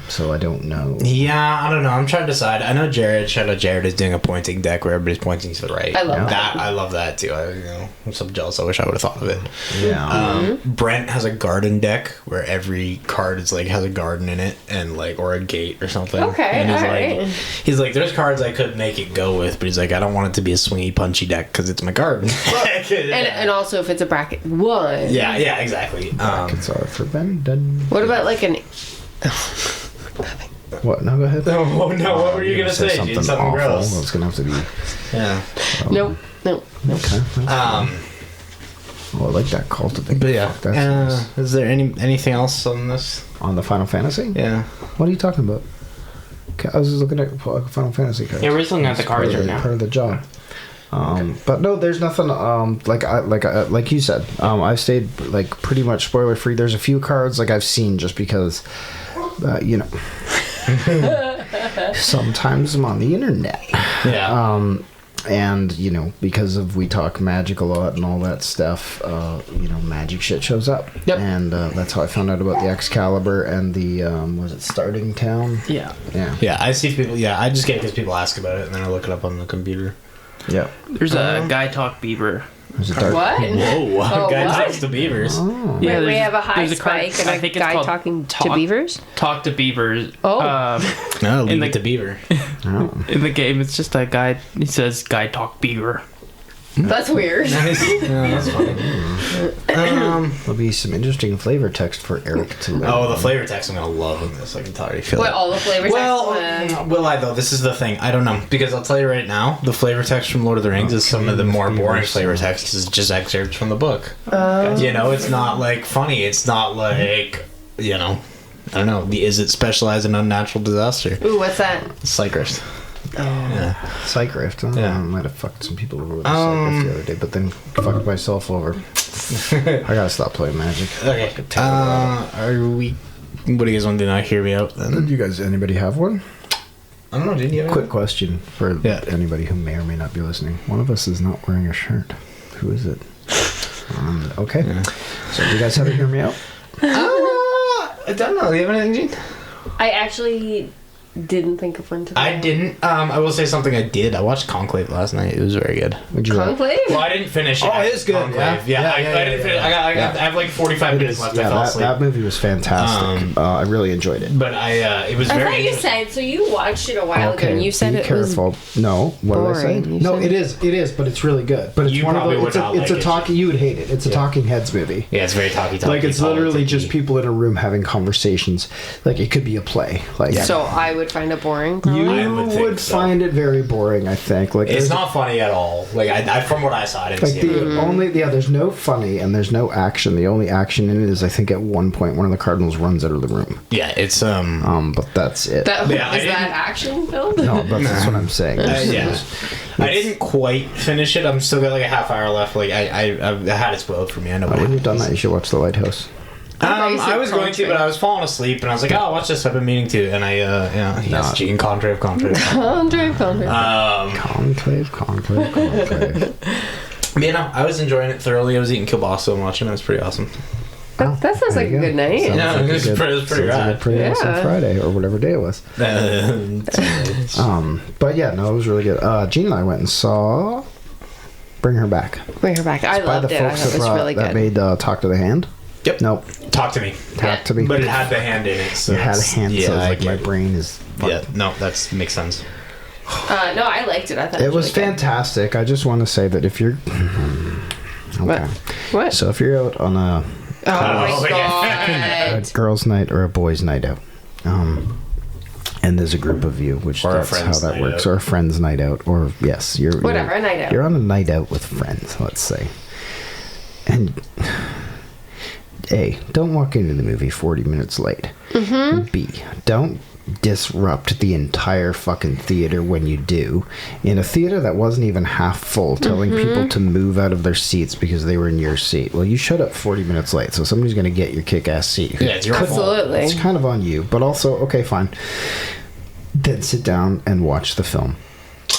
So I don't know. Yeah, I don't know. I'm trying to decide. I know Jared. Shout out Jared is doing a pointing deck where everybody's pointing to the right. I love that. I love that too. I'm so jealous. I wish I would have thought of it. Yeah. Brent has a garden deck where every card is like has a garden in it and like or a gate or something. Okay, and he's alright. like, he's like, there's cards I could make it go with, but he's like, I don't want it to be a swingy punchy deck because it's my garden. And also if it's a bracket one. yeah, exactly. It's all forbidden. What about like an? What? No, go ahead. Oh no! What were you gonna say? Something, Dude? Something awful. gross. Well, it's gonna have to be. Yeah. Nope. Okay. Oh, I like that cultivate. But yeah. Fuck, that's nice. Is there anything else on this? On the Final Fantasy? Yeah. What are you talking about? Okay, I was just looking at Final Fantasy cards. Yeah, we're just looking at the cards right now. Part of the job. But no, there's nothing. Like you said, I've stayed like pretty much spoiler free. There's a few cards like I've seen just because, you know, sometimes I'm on the internet. Yeah. And you know, because of we talk magic a lot and all that stuff, you know, magic shit shows up. Yep. And that's how I found out about the Excalibur and the was it Starting Town? Yeah. Yeah. Yeah, I see people. Yeah, I just get it because people ask about it, and then I look it up on the computer. Yeah. There's a Guy Talk Beaver. There's a dark. What? Whoa! Oh, Guy what? talks to beavers. Oh. Wait, we there's- have a high there's card- spike I and think a it's guy called talking to Talk- beavers. Talk to Beavers. Oh. No, leave In it to beaver. Oh. In the game, it's just a guy. He says, "Guy Talk Beaver." That's weird. That's funny. There'll be some interesting flavor text for Eric to learn. Oh, the flavor text I'm gonna love in this. I can already feel What, it. all the flavors? Well, will I though? This is the thing. I don't know because I'll tell you right now, the flavor text from Lord of the Rings is some of the more boring flavor text because it's just excerpts from the book. You know, it's not like funny. It's not like you know, I don't know. Is it specialized in unnatural disaster? Ooh, what's that? Cyclist. Yeah. Psych Rift. Yeah. I might have fucked some people over with a Psych Rift the other day, but then fucked myself over. I gotta stop playing Magic. Okay. Are we? What do you guys want to do now? Hear me out then. Did you guys, anybody have one? I don't know. Did you? Quick question for Yeah. anybody who may or may not be listening. One of us is not wearing a shirt. Who is it? Okay. Yeah. So do you guys have to hear me out? I don't know. Do you have anything, Gene? I actually didn't think of one today. I didn't. I will say something I did. I watched Conclave last night. It was very good. Would you Conclave? Well, I didn't finish it. Oh, it is good. Conclave. Yeah. I didn't finish. I have like 45 minutes left. I fell that, asleep. that movie was fantastic. I really enjoyed it. But it was I very. thought you said so. You watched it a while ago, and you said be it careful. No, what did I say? boring. You No, said- it is, but it's really good. But it's You one of probably the. would It's a, not it's like a it. talking. You would hate it. It's a talking heads movie. Yeah, it's very talky. Like it's literally just people in a room having conversations. Like it could be a play. Like So I would find it boring. you Probably. I would think would so. find it very boring. I think. Like It's there's- not funny at all. Like I from what I saw, I didn't Like see the it. only there's no funny and there's no action. The only action in it is I think at one point one of the Cardinals runs out of the room. Yeah, it's But that's it. Yeah, I is that didn't- action filled? No, that's what I'm saying. yeah. I didn't quite finish it. I'm still got like a half hour left. Like I had it spoiled for me. I know. When you've done that, you should watch The Lighthouse. I was going to, but I was falling asleep, and I was like, "Oh, watch this." I've been meaning to, and I, yes, Gene, Conclave. Conclave. I was enjoying it thoroughly. I was eating kielbasa and watching it. It was pretty awesome. That sounds like a good night. Yeah, it was pretty rad. Pretty awesome Friday or whatever day it was. But yeah, no, it was really good. Gene and I went and saw Bring Her Back. Bring Her Back. I loved it. I thought it was really good. That made Talk to the Hand. Yep. Nope. Talk to me. Talk to me. But it had the hand in it. So it had a hand, so like my brain is... Yeah, no, that makes sense. No, I liked it. I thought it was really fantastic. I just want to say that if you're... Okay. What? So if you're out on a... Oh my god. A girls' night or a boys' night out. And there's a group of you, which or that's how that works. Or a friend's night out. Or, yes, a night out. You're on a night out with friends, let's say. And... A, don't walk into the movie 40 minutes late. Mm-hmm. B, don't disrupt the entire fucking theater when you do. In a theater that wasn't even half full, telling people to move out of their seats because they were in your seat. Well, you showed up 40 minutes late, so somebody's going to get your kick-ass seat. Yeah, it's your fault. Absolutely. It's kind of on you, but also, okay, fine. Then sit down and watch the film.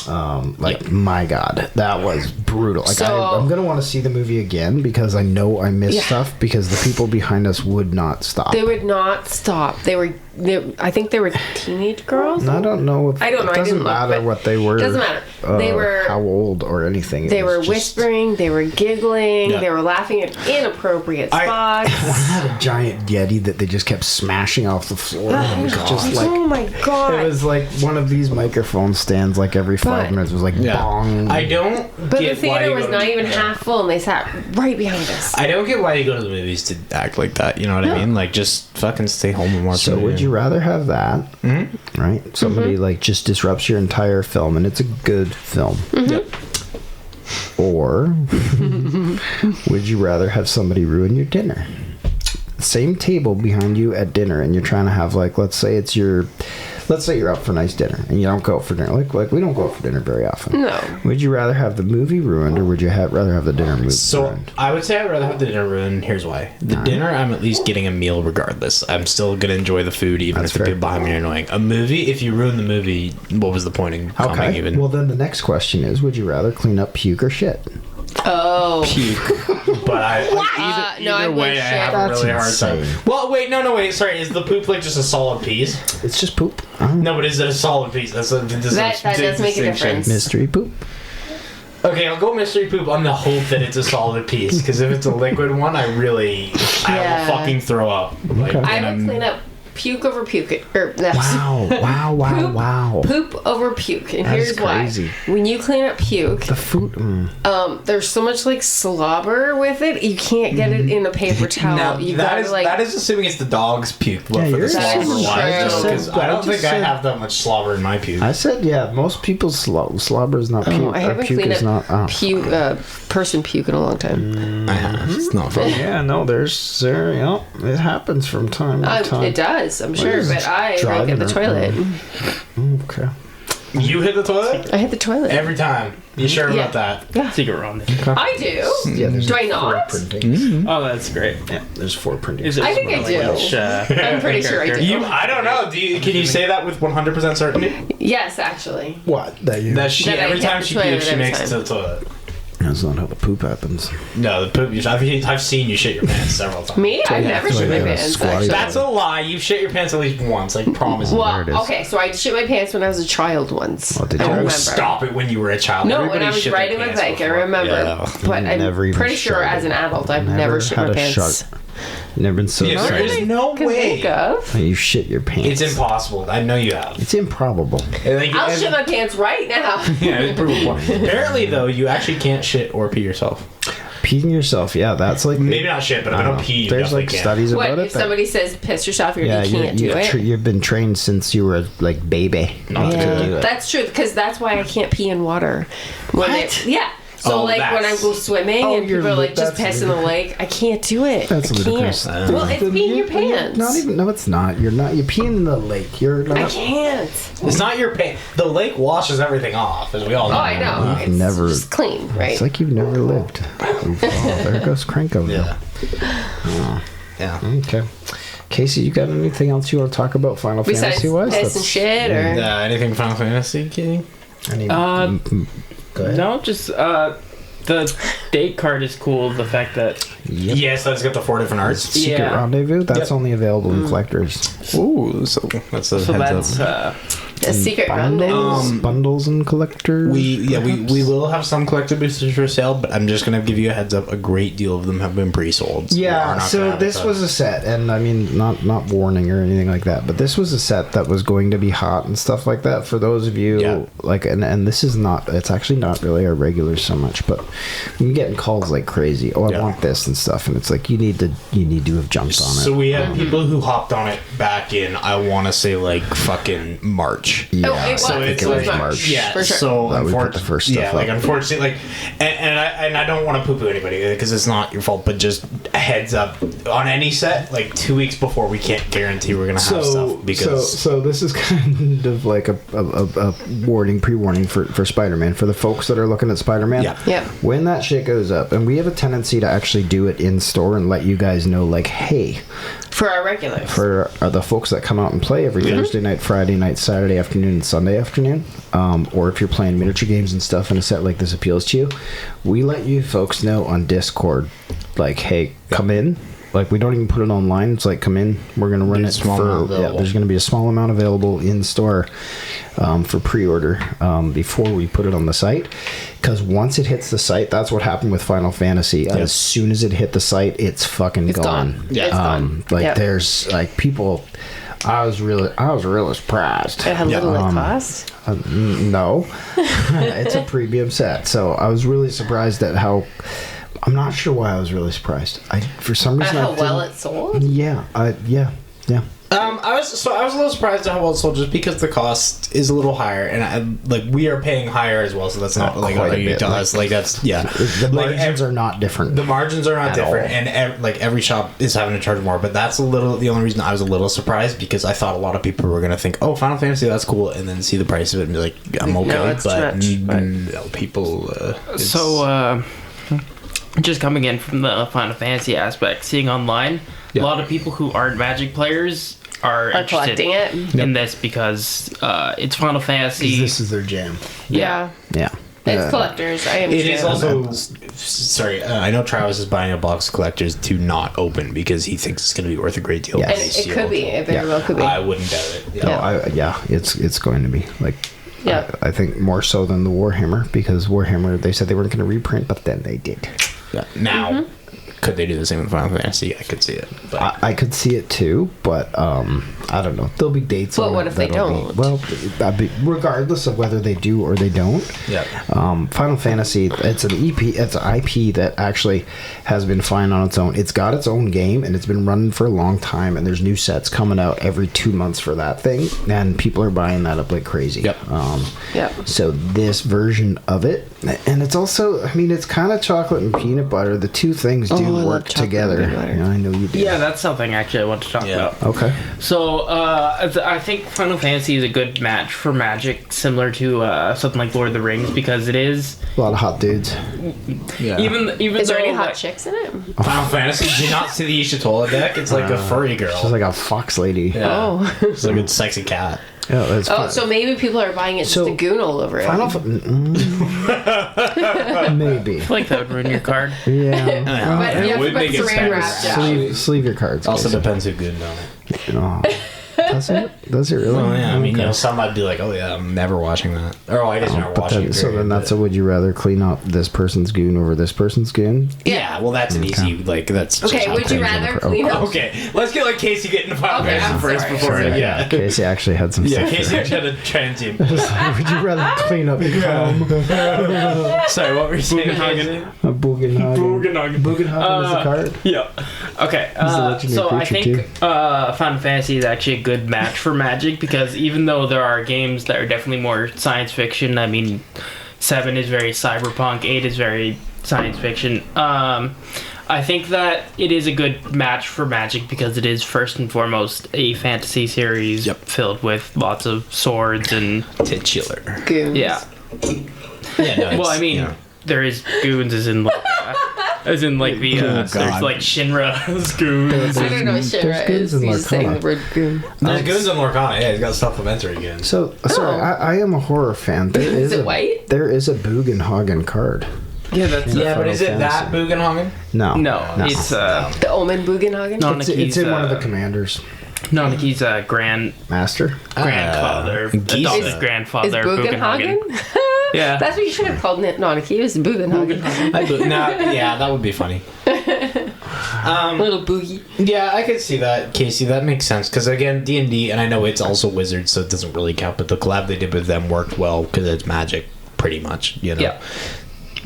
My God, that was brutal. Like, I'm gonna want to see the movie again because I know I missed stuff because the people behind us would not stop. They would not stop. I think they were teenage girls. I don't know. I don't know. It doesn't matter what they were. Doesn't matter. They were how old or anything. They were whispering. They were giggling. Yeah. They were laughing at inappropriate spots. One had a giant Yeti that they just kept smashing off the floor. Oh, oh my god! It was like one of these microphone stands. Like every 5 minutes, it was like bong. I don't. But the theater was not even half full, and they sat right behind us. I don't get why you go to the movies to act like that. You know what I mean? Like, just fucking stay home and watch. So would you rather have that, right? Somebody like just disrupts your entire film, and it's a good film. Yep. Or would you rather have somebody ruin your dinner? Same table behind you at dinner, and you're trying to have let's say you're out for a nice dinner, and you don't go out for dinner. Like we don't go out for dinner very often. No. Would you rather have the movie ruined, or would you rather have the dinner ruined? So I would say I'd rather have the dinner ruined. Here's why: the dinner, I'm at least getting a meal regardless. I'm still gonna enjoy the food, even if the people behind me are annoying. A movie, if you ruin the movie, what was the point in coming? Even well, then the next question is: would you rather clean up puke or shit? Oh. Puke. But either way, I have a really hard time. Well, wait, wait. Sorry, is the poop just a solid piece? It's just poop. No, but is it a solid piece? That does make a difference. Mystery poop. Okay, I'll go mystery poop on the hope that it's a solid piece. Because if it's a liquid one, I will fucking throw up. I would clean up puke over puke. Wow. Poop over puke. And here's crazy. why. When you clean up puke, the food. There's so much slobber with it, you can't get it in a paper towel. Now, that is assuming it's the dog's puke. For the slobber wise, because I don't think I have that much slobber in my puke. I said, most people's slobber is not puke. I haven't puke cleaned is not person puke in a long time. I have. It's not fun. Yeah, no, it happens from time to time. It does, I'm sure, but I hit the toilet. Okay. You hit the toilet? I hit the toilet. Every time. You sure about that? Yeah. Secret wrong. I do. Yeah, do I not? Oh, that's great. Yeah, there's 4 printings. I think I do. I'm pretty sure I do. I don't know. Can you say that with 100% certainty? Yes, actually. What? Every time she pukes, she makes it to the toilet. That's not how the poop happens. No, the poop. I've seen you shit your pants several times. Me? I've never shit my pants. That's a lie. You've shit your pants at least once. I promise. Well, okay, so I shit my pants when I was a child once. Well, did I you remember. Stop it when you were a child? No, when I was riding my bike, I remember. Yeah. But I'm pretty sure as an adult, I've never shit my pants. Never been so there is no way. You shit your pants. It's impossible. I know you have. It's improbable. I'll shit my pants right now. Yeah, apparently, though, you actually can't shit or pee yourself. Peeing yourself, that's like... Maybe not shit, but if I don't pee, you there's studies about it. What, if somebody says piss yourself, you can't do it? You've been trained since you were, baby not to do it. That's true, because that's why I can't pee in water. What? So, when I go swimming and people are just piss in the lake, I can't do it. That's ludicrous. Well, it's peeing your pants. No, it's not. You're peeing in the lake. I can't. It's not your pants. The lake washes everything off, as we all know. Oh, I know. It's just clean, right? It's like you've never lived. There goes Cranko. Yeah. Yeah. Okay. Casey, you got anything else you want to talk about Final Besides Fantasy wise? piss and shit, or Anything Final Fantasy, Katie? Go ahead. No, just the date card is cool. The fact that Yes, that's got the 4 different arts. Secret Yeah. Rendezvous, that's only available in collectors. Ooh, so that's a so heads that's up. a secret rendezvous. Bundles and collectors. We will have some collector boosters for sale, but I'm just gonna give you a heads up. A great deal of them have been pre-sold. We are Yeah, not gonna so have this them. was a set, and I mean, not warning or anything like that, but this was a set that was going to be hot and stuff like that. For those of you, Yeah. like, and this is not, it's actually not really our regulars so much, but I'm getting calls like crazy. Oh, I Yeah. want this and stuff, and it's like, you need to have jumped on it. So we had people who hopped on it back in, I want to say, like fucking March. Yeah, Oh, it was. So I think it's it was like March. Yeah, For sure. so That we put the unfortunately, first stuff yeah, like up. unfortunately, like, and I don't want to poo-poo anybody because it's not your fault, but just a heads up on any set, like 2 weeks before, we can't guarantee we're gonna have stuff because so this is kind of like a pre-warning for Spider-Man, for the folks that are looking at Spider-Man. Yeah. Yep. When that shit goes up, and we have a tendency to actually do it in store and let you guys know, like, hey, For our regulars. for the folks that come out and play every Thursday night, Friday night, Saturday afternoon, and Sunday afternoon, or if you're playing miniature games and stuff and a set like this appeals to you, we let you folks know on Discord, like, hey, come in. Like, we don't even put it online. It's like, come in. We're gonna run There's it a small for amount available. there's gonna be a small amount available in store for pre-order before we put it on the site. Because once it hits the site, that's what happened with Final Fantasy. As soon as it hit the site, it's fucking It's gone. Yeah. It's gone. Like, Yep. there's like people. I was really surprised. How little it cost? No, it's a premium set, so I was really surprised at how. I'm not sure why I was really surprised. For some reason, How I well didn't- it sold? Yeah, yeah. I was a little surprised at how well it sold, just because the cost is a little higher, and we are paying higher as well, so that's not like quite a you bit, tell like- us, like that's yeah. The Like, margins are not different. The margins are not At different, all. and every shop is having to charge more. But that's the only reason I was a little surprised, because I thought a lot of people were gonna think, "Oh, Final Fantasy, that's cool," and then see the price of it and be like, "I'm okay." No, it's too but much, but- no, people. It's- so just coming in from the Final Fantasy aspect, seeing online, Yeah. a lot of people who aren't Magic players are interested collecting it. in this because it's Final Fantasy. This is their jam. Yeah. Yeah. It's collectors. I am It is sure. also. Sorry, I know Travis is buying a box of collectors to not open because he thinks it's going to be worth a great deal. Yeah. when And they it seal. could be. It very well could be. I wouldn't doubt it. Yeah. Yeah. It's going to be like. Yeah. I think more so than the Warhammer, because Warhammer, they said they weren't going to reprint, but then they did. Yeah. Now, could they do the same with Final Fantasy? I could see it. But I could see it too, but I don't know. There'll be dates. But on what it if they that'll don't? Well, regardless of whether they do or they don't. yeah. Final Fantasy, it's an EP, it's an IP that actually has been fine on its own. It's got its own game, and it's been running for a long time, and there's new sets coming out every 2 months for that thing, and people are buying that up like crazy. Yep. Yep. So this version of it, and it's also, I mean, it's kind of chocolate and peanut butter. The two things do I love work chocolate and together. peanut butter. Yeah, I know you do. Yeah, that's something actually I want to talk Yeah. about. Okay. So, I think Final Fantasy is a good match for Magic, similar to something like Lord of the Rings, because it is A lot of hot dudes. Yeah. even Is there though, any hot like, chicks in it? Final Fantasy. Did you not see the Ishitola deck? It's like a furry girl. She's like a fox lady. Yeah. Oh. It's like a sexy cat. Yeah, that's Oh, fine. so maybe people are buying it just So, to goon all over it. Final maybe. I feel like that would ruin your card. Yeah. But It you have would to put make it saran wrap better. down. Sleeve your cards. Also Casey. depends who good on it. Oh. Does it? Does it really? Well, yeah, I mean, Okay. some might be like, oh yeah, I'm never watching that. Or I guess you're not But watching then, it. so then period, that's a but- would you rather clean up this person's goon over this person's goon? Yeah, well, that's an easy, like, that's just Okay, how would you things are. rather clean up? Okay, let's get like Casey getting the Final Okay, Fantasy I'm first sorry. before Sorry. yeah. Casey actually had some Yeah, stuff. Casey actually had a trans team. Would you rather clean up cum? Sorry, what were you saying? Bugenhagen. A Bugenhagen. Bugenhagen. Bugenhagen is a card? Yeah. Okay. He's a legendary So I creature, think Final Fantasy is actually a good match for Magic, because even though there are games that are definitely more science fiction, I mean, 7 is very cyberpunk, 8 is very science fiction. I think that it is a good match for Magic because it is first and foremost a fantasy series filled with lots of swords and Titular. Goons. yeah. Yeah, no, Well, I mean, yeah. there is goons as in like As in, like, the, there's, God. like, Shinra's goons. I don't know what Shinra goons is. in You're just saying Lorcana. the word goon. There's goons in Lorcana. Yeah, he's got supplementary goons. So, sorry, I am a horror fan. There Is is it white? There is a Bugenhagen card. Yeah, that's... Yeah, but is it Final that Bugenhagen? No. No, it's, The Omen Bugenhagen? No. It's in one of the commanders. Nanaki's Master? grandfather. Giza. Adopted Is grandfather, Bugenhagen? Yeah. That's what you should have called it. Nanaki. It was Bugenhagen. Yeah, that would be funny. Little boogie. Yeah, I could see that, Casey. That makes sense because again, D&D, and I know it's also Wizards, so it doesn't really count. But the collab they did with them worked well because it's magic, pretty much. You know. Yeah.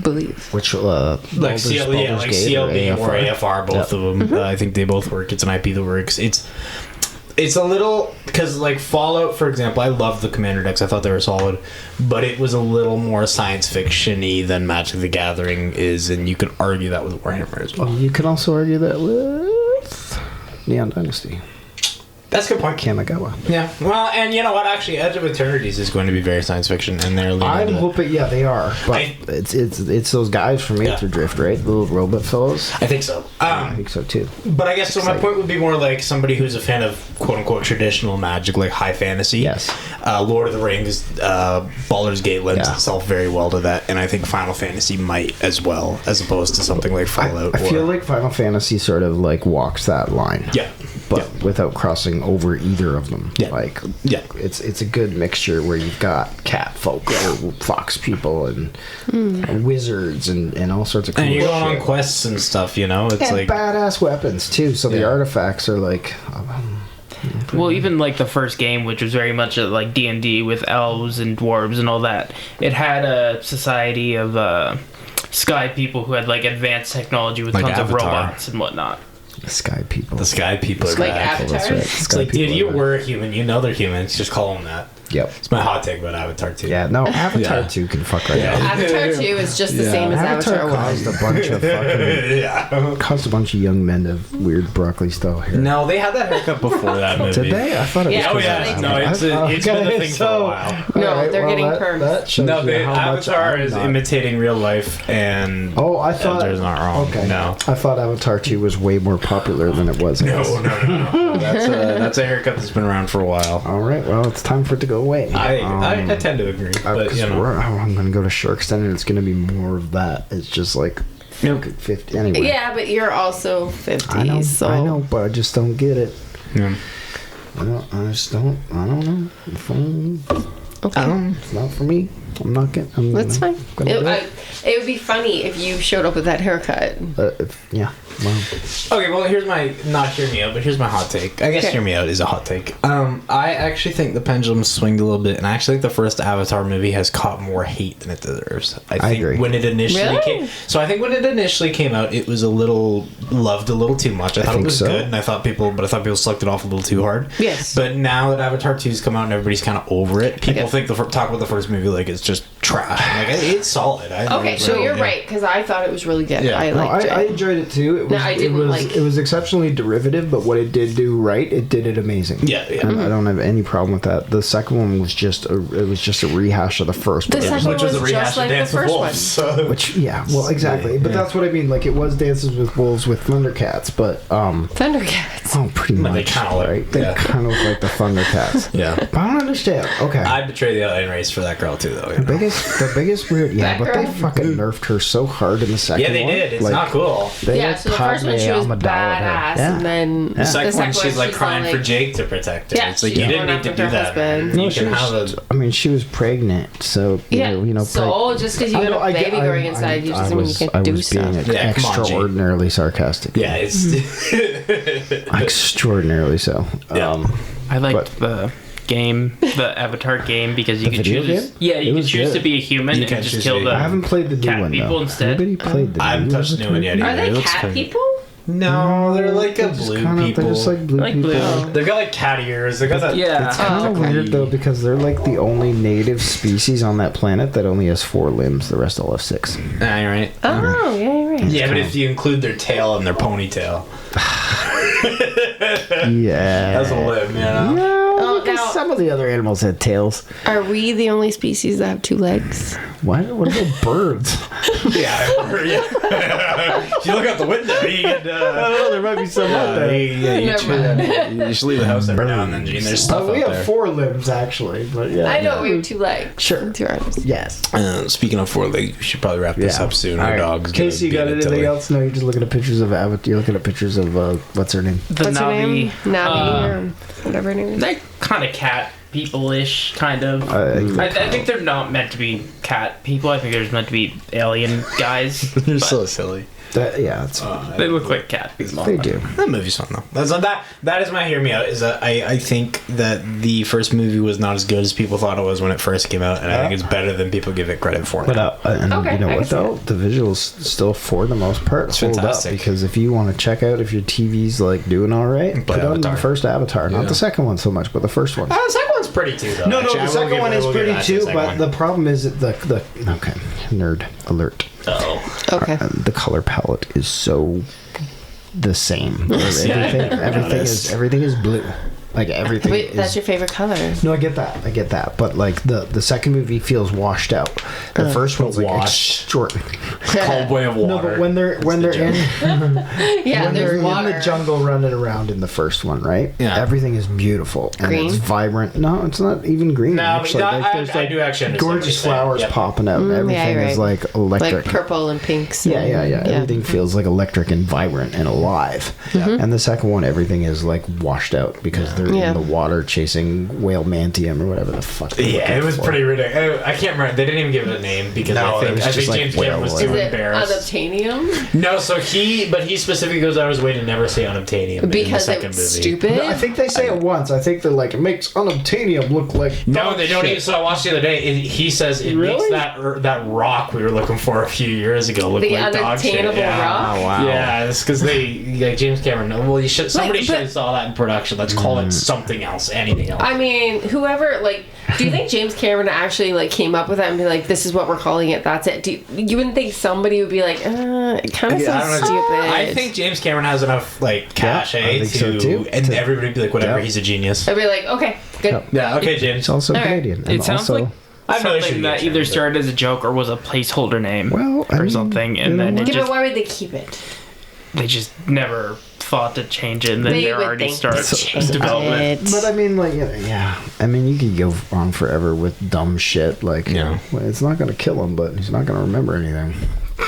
Believe. Which, Like Baldur's Gate CLB or AFR, both of them. I think they both work. It's an IP that works. It's a little because like Fallout, for example, I love the Commander decks. I thought they were solid, but it was a little more science fiction-y than Magic the Gathering is, and you could argue that with Warhammer as well. You can also argue that with Neon Dynasty. That's a good point. Kamigawa. Yeah. Well, and you know what? Actually, Edge of Eternities is going to be very science fiction, and they're leaning I'm into that. hoping, yeah, they are. But it's those guys from Aether Drift, right? The little robot fellows. I think so. I think so too. But I guess so. My Exciting. point would be more like somebody who's a fan of quote unquote traditional magic, like high fantasy. Yes. Lord of the Rings, Baldur's Gate lends Yeah. itself very well to that, and I think Final Fantasy might as well, as opposed to something like Fallout. I feel like Final Fantasy sort of like walks that line. Yeah. But without crossing over either of them. Yeah. Like, Yeah. it's a good mixture where you've got cat folk or fox people and wizards and all sorts of cool And you're going on shit. quests and stuff, you know. It's And like badass weapons too. So the Yeah. artifacts are like, Well, even like the first game, which was very much like D&D with elves and dwarves and all that, it had a society of sky people who had like advanced technology with Like tons of Avatar. robots and whatnot. the sky people. the Sky People are Like bad. Avatar? That's right. It's Sky like, dude, people you are bad. were a human. You know they're humans. Just call them that. Yep. It's my hot take about Avatar too. Yeah. No, Avatar Yeah. 2 can fuck right Yeah. now. Avatar 2 is just the same as Avatar 1. caused a bunch of fucking Yeah. caused a bunch of young men to have weird broccoli style hair. No, they had that haircut before that movie. Did they? I thought it was. Yeah. Oh because yeah, of no, Avatar. it's been a Okay, thing for so- a while. No, Alright, they're getting perms. That shows No, you how much Avatar I'm is not- imitating real life, and Oh, I thought Avatar's not wrong. Okay. No. I thought Avatar 2 was way more popular than it was. I guess. No. That's a haircut that's been around for a while. All right. Well, it's time for it to go away. I tend to agree, but you know. I'm going to go to Sharkston, and it's going to be more of that. It's just like Yep. 50 anyway. Yeah, but you're also 50, I know, so... I know, but I just don't get it. Yeah. I don't know. Okay. It's not for me. I'm not getting. That's fine. Gonna do it. It would be funny if you showed up with that haircut. Yeah. Well, Okay, well, here's my not hear me out, but here's my hot take. I guess Okay. hear me out is a hot take. I actually think the pendulum swinged a little bit, and I actually think the first Avatar movie has caught more hate than it deserves. I think agree. when it initially Really? came. So I think when it initially came out, it was a little loved a little too much. I thought it think was so. good, and I thought people sucked it off a little too hard. Yes. But now that Avatar 2's come out and everybody's kind of over it, people Okay. think talk about the first movie like it's just trash. Like it's solid. I think Okay, it's so really- you're yeah. right, because I thought it was really good. Yeah. I no, liked I it. enjoyed it too. It was, No, I didn't like- It was exceptionally derivative, but what it did do right, it did it amazing. Yeah, yeah. And I don't have any problem with that. The second one was just a rehash of the first. The but it second was Which was a was rehash just of like the Dance with first Wolves. So. Which, yeah, well, exactly. But that's what I mean. Like, it was Dances with Wolves with Thundercats, but, Thundercats. oh, pretty much. They kinda look- right? They yeah. kind of look like the Thundercats. Yeah. But I don't understand. Okay. I'd betray the alien race for that girl too, though. You know? The biggest weird, yeah, That but they girl? fucking nerfed her so hard in the second Yeah, they one. did. It's Like, not cool. they, Yeah, like, so the first one she was Padme Amidala badass, her. Yeah. and then The second one, she's like all crying for like- Jake to protect her. Yeah, It's like she's you didn't going need to after do her that. husband. Man. No, You she can was, have a. I mean, she was pregnant, so Yeah, you know. so just because you have a baby growing inside you doesn't mean you can't do stuff. being Yeah, come on, Jake. extraordinarily sarcastic. Yeah, it's. Extraordinarily so. Yeah. I liked But- the game, the Avatar game, because you The could video choose. game? Yeah, It you could was choose good. to be a human You and can just choose kill to be- the I haven't played the new cat one people though. instead. Anybody played the I haven't new touched the new one yet Are either. they It looks cat kinda- people? No, they're like a They're just blue kinda- people. They're just like blue Like people. blue. They've got like cat ears. They got that. Yeah. It's kind of weird though because they're like the only native species on that planet that only has 4 limbs. The rest all have 6. Ah, you're right. Oh, yeah, you're right. Yeah, but if you include their tail and their ponytail, Yeah. that's a limb, you know. No, Oh, because now- some of the other animals had tails. Are we the only species that have 2 legs? What about birds? Yeah. If you look out the window, you get. I don't know. There might be some out there. You should leave the house every now and then, Gene. There's stuff We out have there. 4 limbs actually, but yeah. I know we have 2 legs. Sure. 2 arms. Yes. Speaking of 4 legs, we should probably wrap this up soon. All Our right. dog's Casey, you got anything else? No, you're just looking at pictures of Avatar. You're looking at pictures of what's her name? The What's her name? Navi. Navi or whatever her name is. They're kind of cat people-ish, kind of. I think they're not meant to be cat people. I think they're just meant to be alien guys. You're but so silly. It's they look like cat people. they do. That movie's fun though. That is my hear me out. Is that I think that the first movie was not as good as people thought it was when it first came out, and I think it's better than people give it credit for. But and Okay, you know I what can see though, the visuals still for the most part It's hold fantastic. up, because if you want to check out if your TV's like doing all right, Play put on the Avatar. first Avatar, not Yeah. the second one so much, but the first one. The second one's pretty too, though. No, Actually, I the will second give- one I is will give pretty that to too, second but one. the problem is that the okay, nerd alert. Okay. The color palette is so the same. Everything is blue. Like everything. Wait, is, that's your favorite color. No, I get that. But like the second movie feels washed out. The first one's like Wash. short. Cold way of water. No, but when they're in Yeah, when they're there's water. in the jungle running around in the first one, right? Yeah. Everything is beautiful and Green? it's vibrant. No, it's not even green. No, actually. but Like, there's I do actually understand what gorgeous you're saying. flowers Yep. popping out. Everything you're is right. like electric. Like purple and pinks. Yeah, and- Everything feels like electric and vibrant and alive. And the second one, everything is like washed out because they're Yeah. in the water chasing whale mantium or whatever the fuck. they're Yeah, looking it was for. pretty ridiculous. I can't remember. They didn't even give it a name because No, it was I just think like James Cameron was whale too Is it embarrassed. unobtainium? No, so he specifically goes out of his way to never say unobtainium in the Because second it's movie. stupid? I think they say it once. I think they're like, it makes unobtainium look like. No, dog they don't. shit. Even, so I watched the other day. He says it Really? makes that rock we were looking for a few years ago look The like dog shit. unobtainable Yeah. rock? Oh, wow. Yeah, it's because James Cameron. Well, somebody But- should have saw that in production. Let's call it something else, anything else. I mean, whoever, like, do you think James Cameron actually, like, came up with that and be like, this is what we're calling it, that's it? You wouldn't think somebody would be like, it kind of Yeah, I sounds don't know. stupid. I think James Cameron has enough like cachet I think so, to, too. and everybody would be like, whatever, Yeah. he's a genius. I'd be like, okay, good. Yeah, okay, James. It's also All right. Canadian. And It sounds also, like I have no issue something with that James, either but- started as a joke or was a placeholder name Well, I or mean, something, you and know then what? it Yeah, but just, why would they keep it? they just never thought to change it, and then They they're would already think started to change development. it. But I mean, like, yeah. I mean, you could go on forever with dumb shit. Like, Yeah. well, it's not going to kill him, but he's not going to remember anything.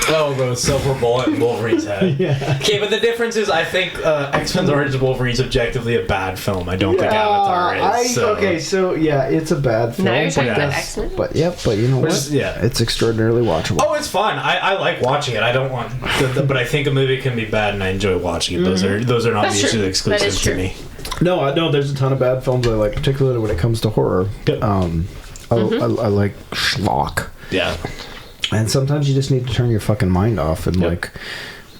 Oh, the silver bullet in Wolverine's head. Yeah. Okay, but the difference is, I think X-Men's Origins Wolverine is objectively a bad film. I don't think Avatar is. So yeah, it's a bad film. Now you're talking but about yes. X-Men? But but you know Which what? is- yeah. It's extraordinarily watchable. Oh, it's fun. I like watching it. I don't want, but I think a movie can be bad, and I enjoy watching it. Those are not That's mutually true. That exclusive is to true. me. No, there's a ton of bad films I like, particularly when it comes to horror. Yep. I like schlock. Yeah. And sometimes you just need to turn your fucking mind off and Yep. like,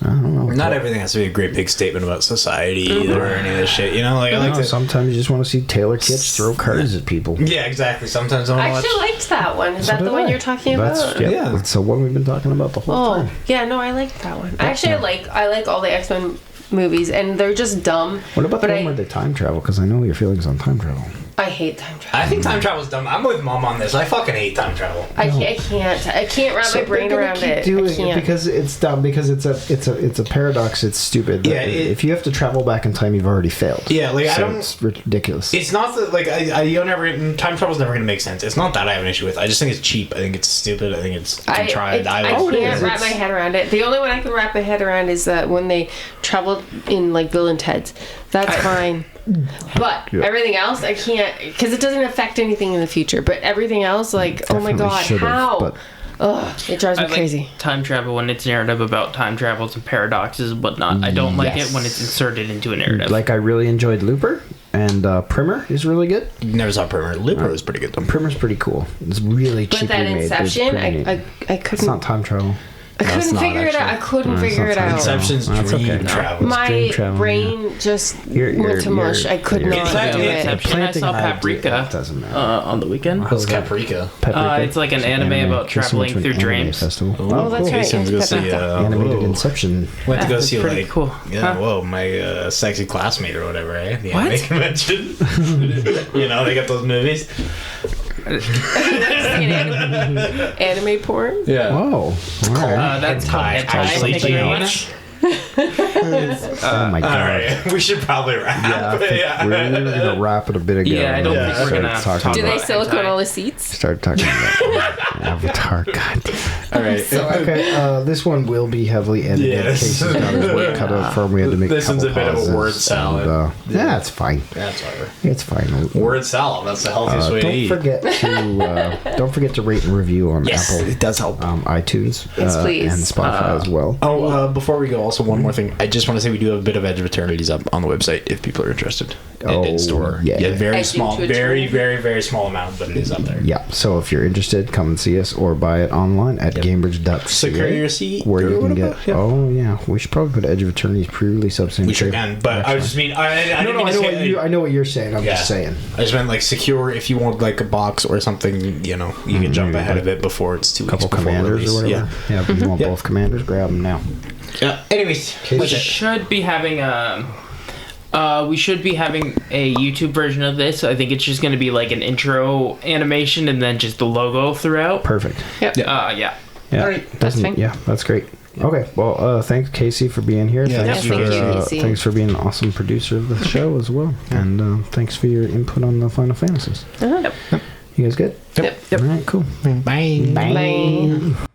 I don't know. Not everything has to be a great big statement about society either, or any of this shit. You know, like I like to. Sometimes you just want to see Taylor Kitsch throw cars at people. Yeah, exactly. Sometimes I I want to watch. actually liked that one. Is So that the did one I. you're talking about? That's, Yeah. That's the one we've been talking about the whole Oh, time. yeah, no, I liked that one. Actually, I like all the X-Men movies, and they're just dumb. What about the but one where they time travel? Because I know your feelings on time travel. I hate time travel. I think time travel's dumb. I'm with Mom on this. I fucking hate time travel. I can't wrap my brain they're gonna around keep it. doing I can't. because it's dumb. Because it's a paradox. It's stupid. Yeah, if you have to travel back in time, you've already failed. Yeah, like, I So don't- It's ridiculous. It's not that like time travel's never gonna make sense. It's not that I have an issue with. I just think it's cheap. I think it's stupid. I think it's contrived. I Oh, it can't is. wrap It's- my head around it. The only one I can wrap my head around is that when they traveled in like Bill and Ted's. That's fine. But Yeah. everything else, I can't, because it doesn't affect anything in the future. But everything else, like, oh my Definitely god, should've, how? but- Ugh, it drives me I like crazy. time travel when it's narrative about time travels and paradoxes and whatnot. I don't like Yes. it when it's inserted into a narrative. Like I really enjoyed Looper, and Primer is really good. Never saw Primer. Looper was pretty good though. Primer's pretty cool. It's really But cheaply that made. but it's Inception, pretty neat. I It's couldn't. not time travel. I couldn't not, figure it out. I actually. couldn't No, it's figure not it time out. travel. Inception's That's dream okay. travel. My dream travel, brain just You're- went to mush. you're- I could you're- not It's do like- it. Inception. I Planting saw an idea, Paprika it doesn't matter. on the weekend. What's Caprica? Paprika. It's like an anime about Just traveling went to an through anime dreams. Festival. Oh, that's right. Jason's go It's see. Paprika. Animated whoa. Inception. Went to go That's see pretty like cool. Yeah, Huh? whoa, my sexy classmate or whatever, eh? The What? anime convention. You know, they got those movies. Anime porn? Yeah. Oh, all right. That's called hentai. Actually, Thank you very much. Oh my god. All right, we should probably wrap. Yeah, we were gonna wrap it a bit ago. Yeah, I don't Yeah. think we're gonna Started talk Do they about silicone hentai. all the seats? Start talking about Avatar. God damn. All right. So okay, this one will be heavily edited. Yes. Casey's got his work cut out for him. We had to make This one's couple a bit of a pauses, word salad. and, yeah, it's fine. That's whatever. It's fine. Word salad. That's the healthiest way to eat. Don't forget to rate and review on Yes, Apple, it does help. Yes, iTunes, please. and Spotify as well. Before we go, also one more thing. I just want to say we do have a bit of Edge of Eternities up on the website if people are interested. In store. yeah. Very Edge small, into very, Eternity. very, very small amount, but it is up there. Yeah, so if you're interested, come and see us or buy it online at gamebridge.ca. Secure your seat. Where or you can whatever. get. Yeah. Oh yeah, we should probably put Edge of Eternity's pre-release up. We sure can, but I just mean I didn't mean to say. I know what you're saying. I'm Yeah. just saying. I just meant like secure. If you want like a box or something, you know, you can jump ahead of it before it's 2 weeks Couple before commanders release. or whatever. Yeah, if you want Yeah. both commanders, grab them now. Yeah. Anyways, Okay. We should be having a YouTube version of this. I think it's just going to be like an intro animation and then just the logo throughout. Perfect. Yep. Yeah. Yeah, All right. That's fine. Yeah, that's great. Okay, well, thanks Casey for being here. Yeah, Thanks thank for you, Casey. thanks for being an awesome producer of the show as well, and thanks for your input on the Final Fantasies. Yep. You guys good? Yep. All right, cool. Bye. Bye.